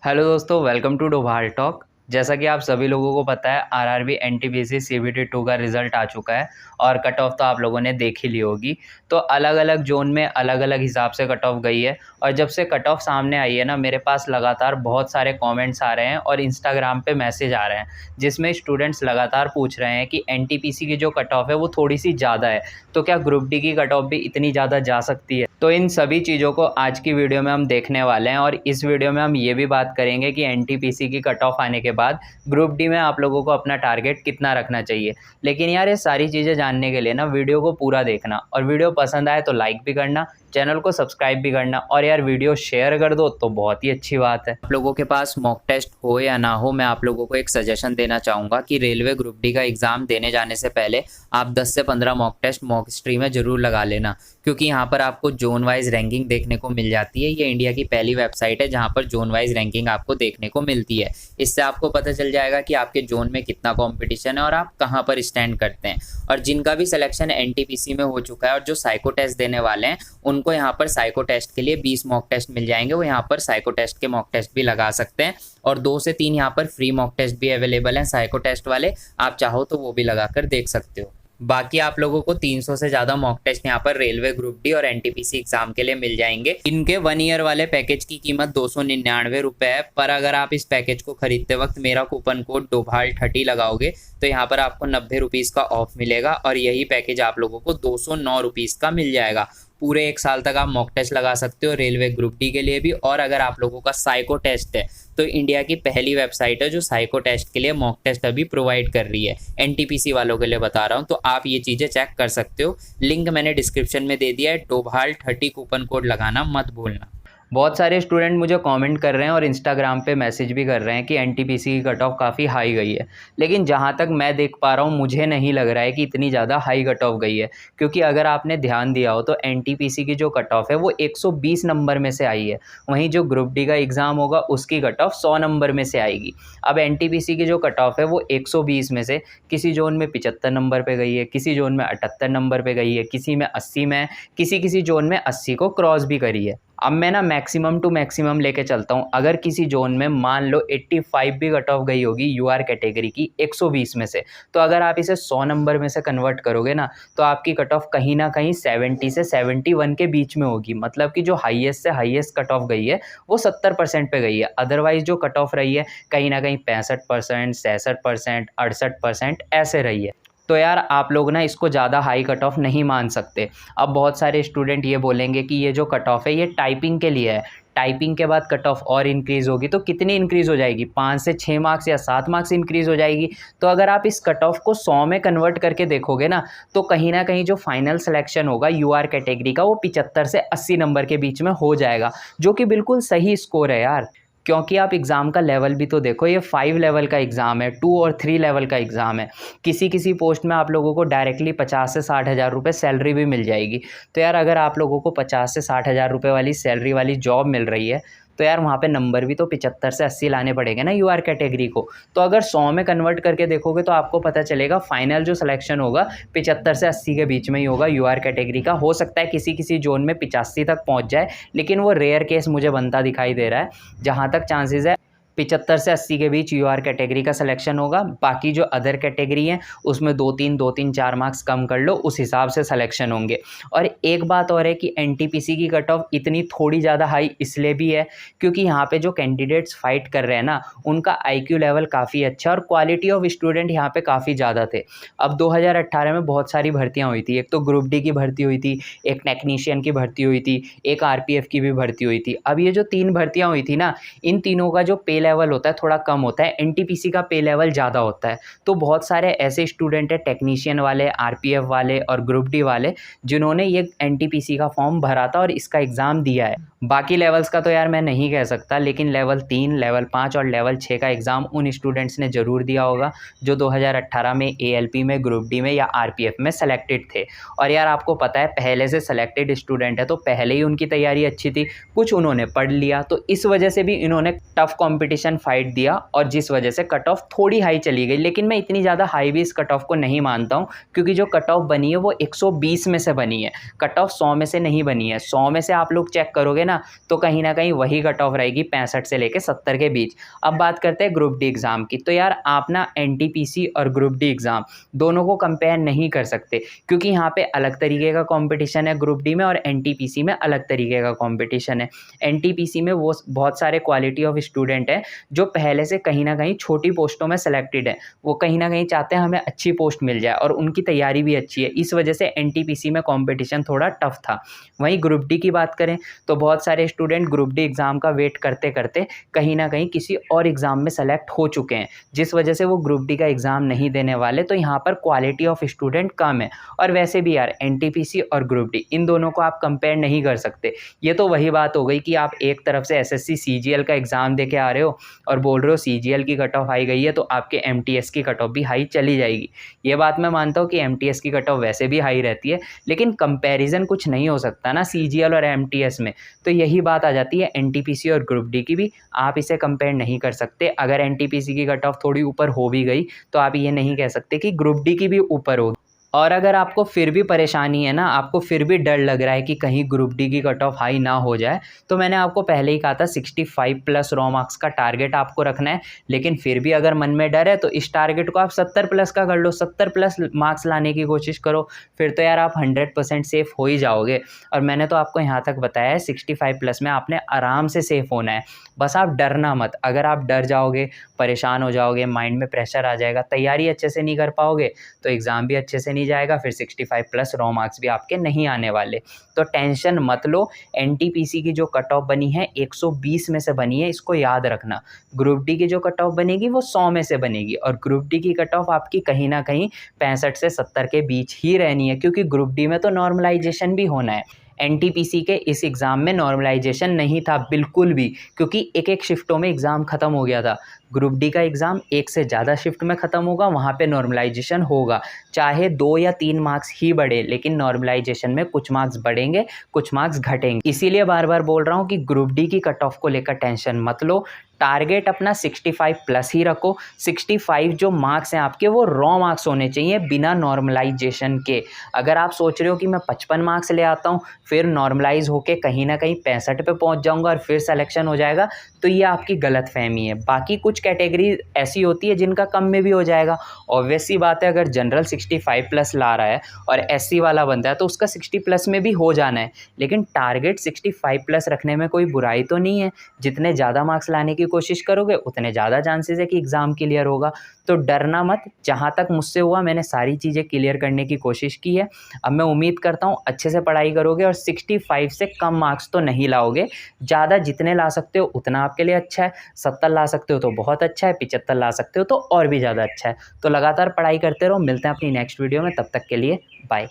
Hello दोस्तों, welcome to Doval talk. जैसा कि आप सभी लोगों को पता है, आरआरबी एनटीपीसी सीबीटी 2 का रिजल्ट आ चुका है और कट ऑफ तो आप लोगों ने देख ही ली होगी। तो अलग अलग जोन में अलग अलग हिसाब से कट ऑफ गई है। और जब से कट ऑफ सामने आई है ना, मेरे पास लगातार बहुत सारे कमेंट्स आ रहे हैं और इंस्टाग्राम पे मैसेज आ रहे हैं जिसमें स्टूडेंट्स लगातार पूछ रहे हैं कि एनटीपीसी की जो कट ऑफ है वो थोड़ी सी ज़्यादा है, तो क्या ग्रुप डी की कट ऑफ भी इतनी ज़्यादा जा सकती है। तो इन सभी चीज़ों को आज की वीडियो में हम देखने वाले हैं और इस वीडियो में हम ये भी बात करेंगे कि एनटीपीसी की कट ऑफ आने के बाद ग्रुप डी में आप लोगों को अपना टारगेट कितना रखना चाहिए। लेकिन यार, ये सारी चीज़ें जानने के लिए ना वीडियो को पूरा देखना, और वीडियो पसंद आए तो लाइक भी करना, चैनल को सब्सक्राइब भी करना, और यार वीडियो शेयर कर दो तो बहुत ही अच्छी बात है। आप लोगों के पास मॉक टेस्ट हो या ना हो, मैं आप लोगों को एक सजेशन देना चाहूँगा कि रेलवे ग्रुप डी का एग्ज़ाम देने जाने से पहले आप 10 से 15 मॉक टेस्ट मॉक हिस्ट्री में ज़रूर लगा लेना, क्योंकि यहाँ पर आपको जोन वाइज रैंकिंग देखने को मिल जाती है। ये इंडिया की पहली वेबसाइट है जहाँ पर जोन वाइज रैंकिंग आपको देखने को मिलती है। इससे आपको पता चल जाएगा कि आपके जोन में कितना कंपटीशन है और आप कहाँ पर स्टैंड करते हैं। और जिनका भी सिलेक्शन एनटीपीसी में हो चुका है और जो साइको टेस्ट देने वाले हैं, उनको यहाँ पर साइको टेस्ट के लिए 20 मॉक टेस्ट मिल जाएंगे। वो यहाँ पर साइको टेस्ट के मॉक टेस्ट भी लगा सकते हैं और 2 से 3 यहाँ पर फ्री मॉक टेस्ट भी अवेलेबल हैं साइको टेस्ट वाले। आप चाहो तो वो भी लगा कर देख सकते हो। बाकी आप लोगों को 300 से ज़्यादा मॉक टेस्ट यहाँ पर रेलवे ग्रुप डी और एनटीपीसी एग्जाम के लिए मिल जाएंगे। इनके 1 ईयर वाले पैकेज की कीमत 299 रुपये है, पर अगर आप इस पैकेज को खरीदते वक्त मेरा कूपन कोड डोभाल30 लगाओगे तो यहाँ पर आपको 90 रुपीज़ का ऑफ मिलेगा और यही पैकेज आप लोगों को 209 रुपीज़ का मिल जाएगा। पूरे 1 साल तक आप मॉक टेस्ट लगा सकते हो रेलवे ग्रुप डी के लिए भी। और अगर आप लोगों का साइको टेस्ट है तो इंडिया की पहली वेबसाइट है जो साइको टेस्ट के लिए मॉक टेस्ट अभी प्रोवाइड कर रही है। एनटीपीसी वालों के लिए बता रहा हूँ, तो आप ये चीज़ें चेक कर सकते हो। लिंक मैंने डिस्क्रिप्शन में दे दिया है, डोभाल30 कूपन कोड लगाना मत भूलना। बहुत सारे स्टूडेंट मुझे कमेंट कर रहे हैं और इंस्टाग्राम पे मैसेज भी कर रहे हैं कि एनटीपीसी की कट ऑफ काफ़ी हाई गई है। लेकिन जहाँ तक मैं देख पा रहा हूँ, मुझे नहीं लग रहा है कि इतनी ज़्यादा हाई कट ऑफ गई है, क्योंकि अगर आपने ध्यान दिया हो तो एनटीपीसी की जो कट ऑफ है वो 120 नंबर में से आई है। वहीं जो ग्रुप डी का एग्ज़ाम होगा उसकी कट ऑफ 100 नंबर में से आएगी। अब एनटीपीसी की जो कट ऑफ है वो 120 में से किसी जोन में 75 नंबर पर गई है, किसी जोन में 78 नंबर पर गई है, किसी में 80 में, किसी जोन में 80 को क्रॉस भी करी है। अब मैं ना मैक्सिमम टू मैक्सिमम लेके चलता हूँ। अगर किसी जोन में मान लो 85 भी कट ऑफ गई होगी यूआर कैटेगरी की 120 में से, तो अगर आप इसे 100 नंबर में से कन्वर्ट करोगे ना, तो आपकी कट ऑफ कहीं ना कहीं 70 से 71 के बीच में होगी। मतलब कि जो हाईएस्ट से हाईएस्ट कट ऑफ गई है वो 70% पे गई है। अदरवाइज जो कट ऑफ रही है कहीं ना कहीं 65%, 66%, 68% ऐसे रही है। तो यार, आप लोग ना इसको ज़्यादा हाई कट ऑफ नहीं मान सकते। अब बहुत सारे स्टूडेंट ये बोलेंगे कि ये जो कट ऑफ है ये टाइपिंग के लिए है, टाइपिंग के बाद कट ऑफ और इंक्रीज़ होगी। तो कितनी इंक्रीज़ हो जाएगी? 5 से 6 मार्क्स या 7 मार्क्स इंक्रीज़ हो जाएगी। तो अगर आप इस कट ऑफ को 100 में कन्वर्ट करके देखोगे ना, तो कहीं ना कहीं जो फाइनल सिलेक्शन होगा यूआर कैटेगरी का वो 75 से 80 नंबर के बीच में हो जाएगा, जो कि बिल्कुल सही स्कोर है यार। क्योंकि आप एग्ज़ाम का लेवल भी तो देखो, ये 5 लेवल का एग्ज़ाम है, 2 और 3 लेवल का एग्ज़ाम है। किसी किसी पोस्ट में आप लोगों को डायरेक्टली 50 से 60 हज़ार रुपये सैलरी भी मिल जाएगी। तो यार, अगर आप लोगों को 50 से 60 हज़ार रुपये वाली सैलरी वाली जॉब मिल रही है, तो यार वहाँ पे नंबर भी तो 75 से 80 लाने पड़ेंगे ना यूआर कैटेगरी को। तो अगर 100 में कन्वर्ट करके देखोगे तो आपको पता चलेगा फाइनल जो सिलेक्शन होगा 75 से 80 के बीच में ही होगा यूआर कैटेगरी का। हो सकता है किसी किसी जोन में 85 तक पहुँच जाए, लेकिन वो रेयर केस मुझे बनता दिखाई दे रहा है। जहाँ तक चांसेस है 75 से 80 के बीच यूआर कैटेगरी का सिलेक्शन होगा। बाकी जो अदर कैटेगरी हैं उसमें 2-3 4 मार्क्स कम कर लो, उस हिसाब से सिलेक्शन होंगे। और एक बात और है कि एनटीपीसी की कट ऑफ इतनी थोड़ी ज़्यादा हाई इसलिए भी है क्योंकि यहाँ पे जो कैंडिडेट्स फाइट कर रहे हैं ना, उनका आईक्यू लेवल काफ़ी अच्छा और क्वालिटी ऑफ स्टूडेंट यहाँ पे काफ़ी ज़्यादा थे। अब 2018 में बहुत सारी भर्तियाँ हुई थी। एक तो ग्रुप डी की भर्ती हुई थी, एक टेक्नीशियन की भर्ती हुई थी, एक आरपीएफ की भी भर्ती हुई थी। अब ये जो 3 भर्तियाँ हुई थी ना, इन तीनों का जो पे लेवल होता है थोड़ा कम होता है, एनटीपीसी का पे लेवल ज़्यादा होता है। तो बहुत सारे ऐसे स्टूडेंट हैं, टेक्नीशियन वाले, आरपीएफ वाले और ग्रुप डी वाले, जिन्होंने ये एनटीपीसी का फॉर्म भरा था और इसका एग्ज़ाम दिया है। बाकी लेवल्स का तो यार मैं नहीं कह सकता, लेकिन लेवल 3, लेवल 5 और लेवल 6 का एग्ज़ाम उन स्टूडेंट्स ने ज़रूर दिया होगा जो 2018 में एएलपी में, ग्रुप डी में या आरपीएफ में सेलेक्टेड थे। और यार, आपको पता है पहले से सेलेक्टेड स्टूडेंट है तो पहले ही उनकी तैयारी अच्छी थी, कुछ उन्होंने पढ़ लिया, तो इस वजह से भी इन्होंने टफ कॉम्पिटिशन फाइट दिया और जिस वजह से कट ऑफ थोड़ी हाई चली गई। लेकिन मैं इतनी ज़्यादा हाई भी इस कट ऑफ को नहीं मानता हूँ, क्योंकि जो कट ऑफ बनी है वो 120 में से बनी है, कट ऑफ 100 में से नहीं बनी है। 100 में से आप लोग चेक करोगे ना, तो कहीं ना कहीं वही कट ऑफ रहेगी 65 से लेके 70 के बीच। अब बात करते हैं ग्रुप डी एग्ज़ाम की। तो यार आप ना एनटीपीसी और ग्रुप डी एग्ज़ाम दोनों को कंपेयर नहीं कर सकते, क्योंकि यहाँ पे अलग तरीके का कंपटीशन है ग्रुप डी में, और एनटीपीसी में अलग तरीके का कंपटीशन है। एनटीपीसी में वो बहुत सारे क्वालिटी ऑफ स्टूडेंट हैं जो पहले से कहीं ना कहीं छोटी पोस्टों में सेलेक्टेड है, वो कहीं ना कहीं चाहते हैं हमें अच्छी पोस्ट मिल जाए, और उनकी तैयारी भी अच्छी है, इस वजह से एनटीपीसी में कंपटीशन थोड़ा टफ था। वहीं ग्रुप डी की बात करें तो बहुत सारे स्टूडेंट ग्रुप डी एग्ज़ाम का वेट करते करते कहीं ना कहीं किसी और एग्ज़ाम में सेलेक्ट हो चुके हैं, जिस वजह से वो ग्रुप डी का एग्ज़ाम नहीं देने वाले। तो यहाँ पर क्वालिटी ऑफ स्टूडेंट कम है। और वैसे भी यार एनटीपीसी और ग्रुप डी इन दोनों को आप कंपेयर नहीं कर सकते। ये तो वही बात हो गई कि आप एक तरफ से एसएससी सीजीएल का एग्ज़ाम दे के आ रहे हो और बोल रहे हो सीजीएल की कट ऑफ हाई गई है तो आपके एमटीएस की कट ऑफ भी हाई चली जाएगी। ये बात मैं मानता हूँ कि एमटीएस की कट ऑफ वैसे भी हाई रहती है, लेकिन कंपैरिजन कुछ नहीं हो सकता ना सीजीएल और एमटीएस में। तो यही बात आ जाती है एनटीपीसी और ग्रुप डी की भी, आप इसे कंपेयर नहीं कर सकते। अगर एनटीपीसी की कट ऑफ थोड़ी ऊपर हो भी गई तो आप ये नहीं कह सकते कि ग्रुप डी की भी ऊपर होगी। और अगर आपको फिर भी परेशानी है ना, आपको फिर भी डर लग रहा है कि कहीं ग्रुप डी की कट ऑफ हाई ना हो जाए, तो मैंने आपको पहले ही कहा था 65 प्लस रॉ मार्क्स का टारगेट आपको रखना है। लेकिन फिर भी अगर मन में डर है तो इस टारगेट को आप 70 प्लस का कर लो, 70 प्लस मार्क्स लाने की कोशिश करो, फिर तो यार आप 100% सेफ हो ही जाओगे। और मैंने तो आपको यहाँ तक बताया है 65 प्लस में आपने आराम से सेफ होना है, बस आप डरना मत। अगर आप डर जाओगे, परेशान हो जाओगे, माइंड में प्रेशर आ जाएगा, तैयारी अच्छे से नहीं कर पाओगे, तो एग्ज़ाम भी अच्छे से नहीं जाएगा, फिर 65 प्लस रॉ मार्क्स भी आपके नहीं आने वाले। तो टेंशन मत लो। एनटीपीसी की जो कट ऑफ बनी है 120 में से बनी है, इसको याद रखना। ग्रुप डी की जो कट ऑफ बनेगी वो 100 में से बनेगी, और ग्रुप डी की कट ऑफ आपकी कहीं ना कहीं 65 से 70 के बीच ही रहनी है, क्योंकि ग्रुप डी में तो नॉर्मलाइजेशन भी होना है। एनटीपीसी के इस एग्ज़ाम में नॉर्मलाइजेशन नहीं था बिल्कुल भी, क्योंकि एक एक शिफ्टों में एग्ज़ाम ख़त्म हो गया था। ग्रुप डी का एग्ज़ाम एक से ज़्यादा शिफ्ट में ख़त्म होगा, वहाँ पे नॉर्मलाइजेशन होगा, चाहे 2 या 3 मार्क्स ही बढ़े, लेकिन नॉर्मलाइजेशन में कुछ मार्क्स बढ़ेंगे, कुछ मार्क्स घटेंगे। इसीलिए बार बार बोल रहा हूँ कि ग्रुप डी की कट ऑफ को लेकर टेंशन मत लो, टारगेट अपना 65 प्लस ही रखो। 65 जो मार्क्स हैं आपके वो रॉ मार्क्स होने चाहिए बिना नॉर्मलाइजेशन के। अगर आप सोच रहे हो कि मैं 55 मार्क्स ले आता हूँ फिर नॉर्मलाइज होके कहीं ना कहीं 65 पे पहुँच जाऊँगा और फिर सिलेक्शन हो जाएगा, तो ये आपकी गलतफहमी है। बाकी कुछ कैटेगरी ऐसी होती है जिनका कम में भी हो जाएगा। ऑब्वियस सी बात है, अगर जनरल 65 प्लस ला रहा है और एससी वाला बंदा है तो उसका 60 प्लस में भी हो जाना है, लेकिन टारगेट 65 प्लस रखने में कोई बुराई तो नहीं है। जितने ज़्यादा मार्क्स लाने की कोशिश करोगे उतने ज़्यादा चांसेस है कि एग्ज़ाम क्लियर होगा। तो डरना मत। जहाँ तक मुझसे हुआ मैंने सारी चीज़ें क्लियर करने की कोशिश की है। अब मैं उम्मीद करता हूँ अच्छे से पढ़ाई करोगे और 65 से कम मार्क्स तो नहीं लाओगे, ज़्यादा जितने ला सकते हो उतना आपके लिए अच्छा है। 70 ला सकते हो तो बहुत अच्छा है, 75 ला सकते हो तो और भी ज़्यादा अच्छा है। तो लगातार पढ़ाई करते रहो। मिलते हैं अपनी नेक्स्ट वीडियो में, तब तक के लिए बाय।